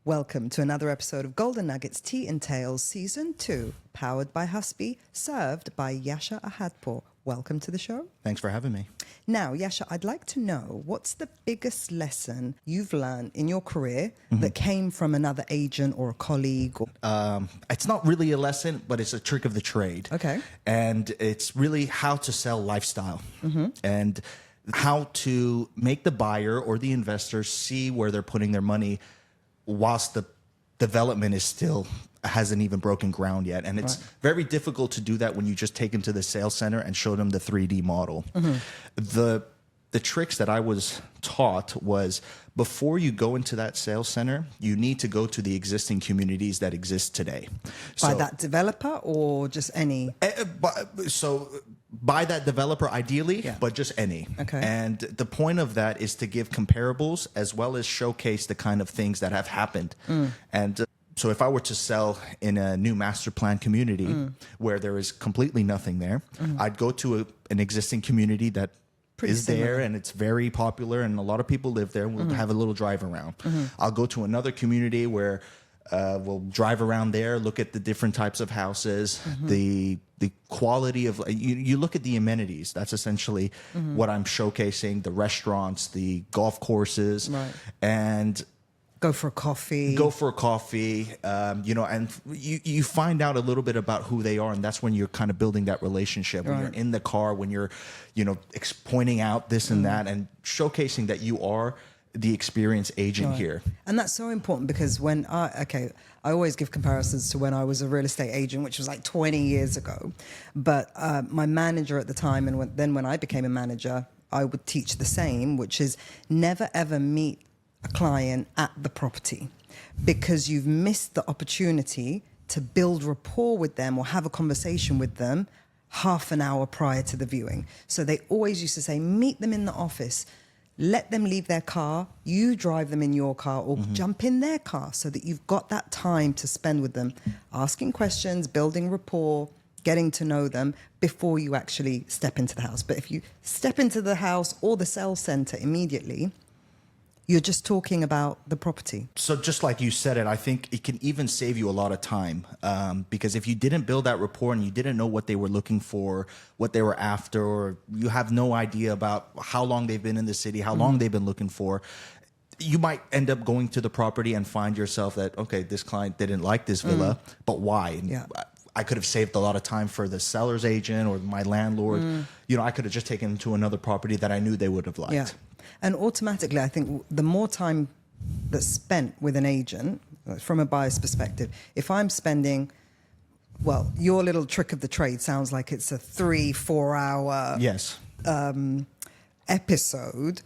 Welcome to another episode of Golden Nuggets Tea and Tales Season 2, powered by Husby, served by Yasha Ahadpour. Welcome to the show. Thanks for having me. Now, Yasha, I'd like to know, what's the biggest lesson you've learned in your career that came from another agent or a colleague? It's not really a lesson, but it's a trick of the trade. Okay. And it's really how to sell lifestyle and how to make the buyer or the investor see where they're putting their money whilst the development is still hasn't even broken ground yet. And it's very difficult to do that when you just take them to the sales center and show them the 3D model. The tricks that I was taught was before you go into that sales center, you need to go to the existing communities that exist today. By that developer or just any? So by that developer ideally, but just any. Okay. And the point of that is to give comparables as well as showcase the kind of things that have happened. And so if I were to sell in a new master plan community where there is completely nothing there, I'd go to an existing community that is there and it's very popular and a lot of people live there. We'll have a little drive around. I'll go to another community where we'll drive around there, look at the different types of houses, the quality of, you look at the amenities. That's essentially what I'm showcasing, the restaurants, the golf courses, and Go for a coffee, and you find out a little bit about who they are. And that's when you're kind of building that relationship, when you're in the car, when you're, pointing out this and that and showcasing that you are the experienced agent here. And that's so important because when I always give comparisons to when I was a real estate agent, which was like 20 years ago. But my manager at the time, and then when I became a manager, I would teach the same, which is never ever meet a client at the property because you've missed the opportunity to build rapport with them or have a conversation with them half an hour prior to the viewing. So they always used to say, meet them in the office, let them leave their car, you drive them in your car or jump in their car so that you've got that time to spend with them, asking questions, building rapport, getting to know them before you actually step into the house. But if you step into the house or the sales center immediately, you're just talking about the property. So just like you said it, I think it can even save you a lot of time because if you didn't build that rapport and you didn't know what they were looking for, what they were after, or you have no idea about how long they've been in the city, how long they've been looking for, you might end up going to the property and find yourself that, okay, this client didn't like this villa, but why? And I could have saved a lot of time for the seller's agent or my landlord. I could have just taken them to another property that I knew they would have liked. Yeah. And automatically, I think the more time that's spent with an agent, from a buyer's perspective, if I'm spending, well, your little trick of the trade sounds like it's a 3-4 hour episode.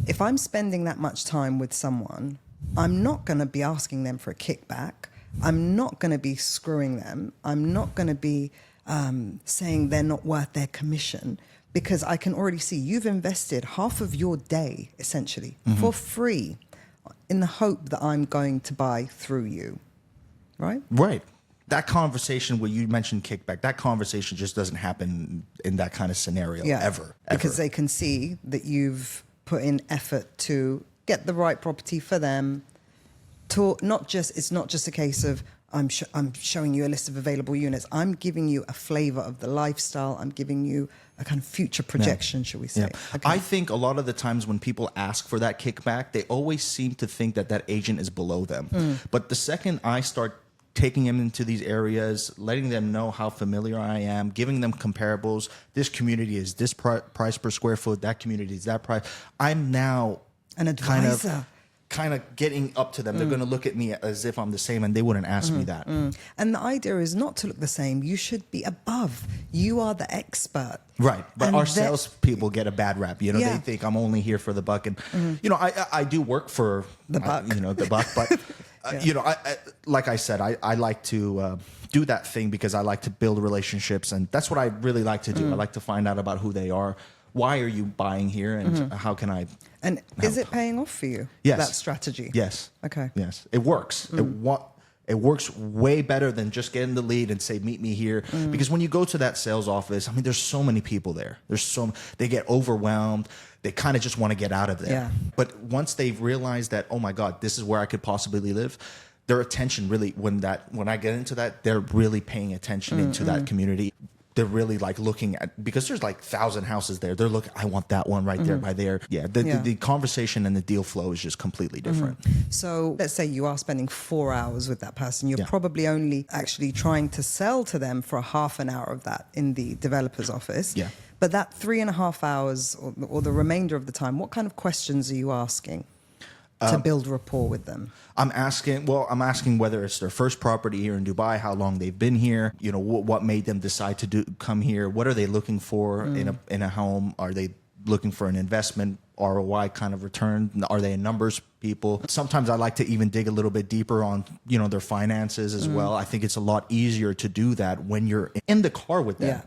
If I'm spending that much time with someone, I'm not going to be asking them for a kickback. I'm not going to be screwing them. I'm not going to be saying they're not worth their commission. Because I can already see you've invested half of your day, essentially, for free in the hope that I'm going to buy through you, right? Right. That conversation where you mentioned kickback, that conversation just doesn't happen in that kind of scenario ever. Because they can see that you've put in effort to get the right property for them. It's not just a case of, I'm showing you a list of available units. I'm giving you a flavor of the lifestyle. I'm giving you a kind of future projection, shall we say. Okay. I think a lot of the times when people ask for that kickback, they always seem to think that agent is below them. But the second I start taking them into these areas, letting them know how familiar I am, giving them comparables, this community is this price per square foot, that community is that price, I'm now an advisor. Kind of getting up to them. They're going to look at me as if I'm the same and they wouldn't ask me that. And the idea is not to look the same. You should be above. You are the expert. Right. But our salespeople get a bad rap. They think I'm only here for the buck. And, I do work for the buck. The buck. But, I like I said, I like to do that thing because I like to build relationships. And that's what I really like to do. I like to find out about who they are. Why are you buying here, and how can I? And is it paying off for you? Yes. That strategy. Yes. Okay. Yes, it works. It works way better than just getting the lead and say, meet me here. Because when you go to that sales office, there's so many people there. They get overwhelmed. They kind of just want to get out of there. Yeah. But once they've realized that, oh my God, this is where I could possibly live, their attention really, when I get into that, they're really paying attention into that community. They're really like looking at, because there's like 1,000 houses there. They're looking, I want that one right there by there. Yeah. The conversation and the deal flow is just completely different. So let's say you are spending 4 hours with that person. You're probably only actually trying to sell to them for a half an hour of that in the developer's office. Yeah. But that 3.5 hours or the remainder of the time, what kind of questions are you asking to build rapport with them? I'm asking whether it's their first property here in Dubai, how long they've been here, you know, what made them decide to come here, what are they looking for in a home? Are they looking for an investment ROI kind of return? Are they a numbers people? Sometimes I like to even dig a little bit deeper on, you know, their finances as well. I think it's a lot easier to do that when you're in the car with them.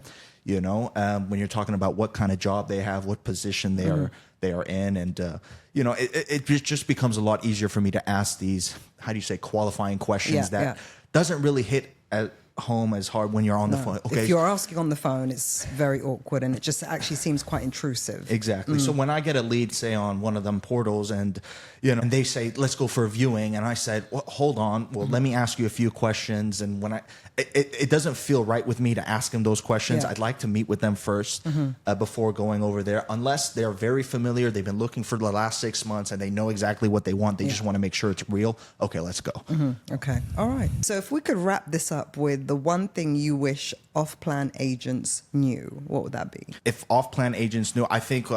You know, when you're talking about what kind of job they have, what position they are in, and you know, it just becomes a lot easier for me to ask these, how do you say, qualifying questions that doesn't really hit at home as hard when you're on the phone. Okay, if you're asking on the phone, it's very awkward, and it just actually seems quite intrusive. Exactly. So when I get a lead, say on one of them portals, and you know, and they say, let's go for a viewing, and I said, well, hold on, well, let me ask you a few questions, and when it doesn't feel right with me to ask them those questions. I'd like to meet with them first before going over there, unless they're very familiar, they've been looking for the last 6 months, and they know exactly what they want. They just want to make sure it's real. Okay, let's go. Okay, all right. So if we could wrap this up with the one thing you wish off-plan agents knew, what would that be? If off-plan agents knew, I think,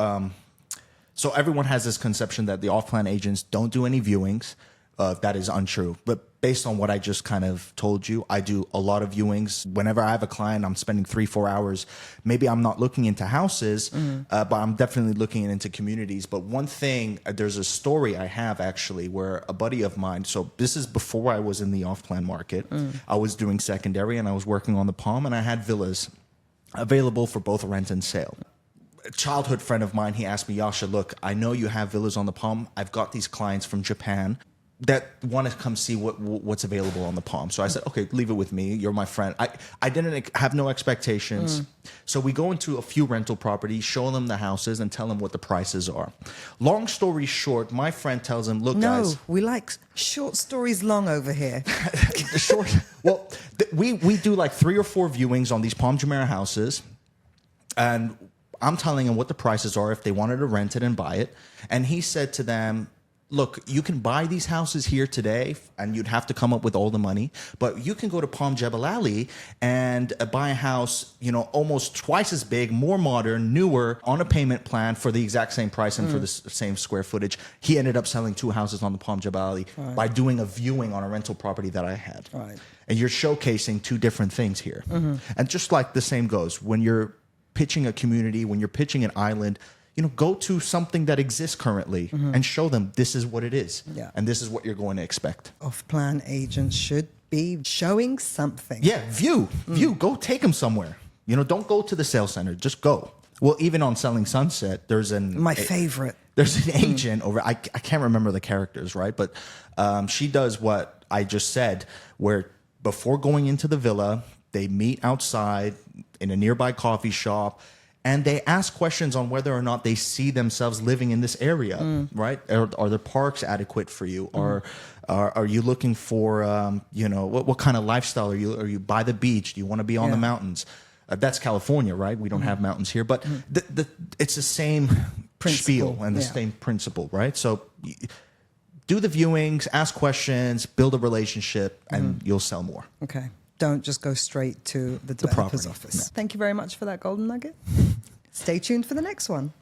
so everyone has this conception that the off-plan agents don't do any viewings. That is untrue. But based on what I just kind of told you, I do a lot of viewings. Whenever I have a client, I'm spending 3-4 hours. Maybe I'm not looking into houses, but I'm definitely looking into communities. But one thing, there's a story I have actually where a buddy of mine, so this is before I was in the off-plan market. I was doing secondary and I was working on the Palm, and I had villas available for both rent and sale. A childhood friend of mine, he asked me, Yasha, look, I know you have villas on the Palm. I've got these clients from Japan that want to come see what's available on the Palm. So I said, okay, leave it with me. You're my friend. I didn't have no expectations. So we go into a few rental properties, show them the houses, and tell them what the prices are. Long story short, my friend tells him, look, guys. No, we like short stories long over here. Well, we do like 3 or 4 viewings on these Palm Jumeirah houses. And I'm telling him what the prices are if they wanted to rent it and buy it. And he said to them, look, you can buy these houses here today, and you'd have to come up with all the money, but you can go to Palm Jebel Ali and buy a house, you know, almost twice as big, more modern, newer, on a payment plan for the exact same price and for the same square footage. He ended up selling 2 houses on the Palm Jebel Ali by doing a viewing on a rental property that I had. And you're showcasing 2 different things here. And just like the same goes, when you're pitching a community, when you're pitching an island, you know, go to something that exists currently and show them this is what it is. And this is what you're going to expect. Off-plan agents should be showing something. Yeah, view. Go take them somewhere. You know, don't go to the sales center. Just go. Well, even on Selling Sunset, there's my favorite. There's an agent over. I can't remember the characters, right? But she does what I just said, where before going into the villa, they meet outside in a nearby coffee shop, and they ask questions on whether or not they see themselves living in this area, right? Are the parks adequate for you? Are you looking for, you know, what kind of lifestyle are you? Are you by the beach? Do you want to be on the mountains? That's California, right? We don't have mountains here, but it's the same spiel and the same principle, right? So do the viewings, ask questions, build a relationship, and you'll sell more. Okay. Don't just go straight to the developer's office. Thank you very much for that golden nugget. Stay tuned for the next one.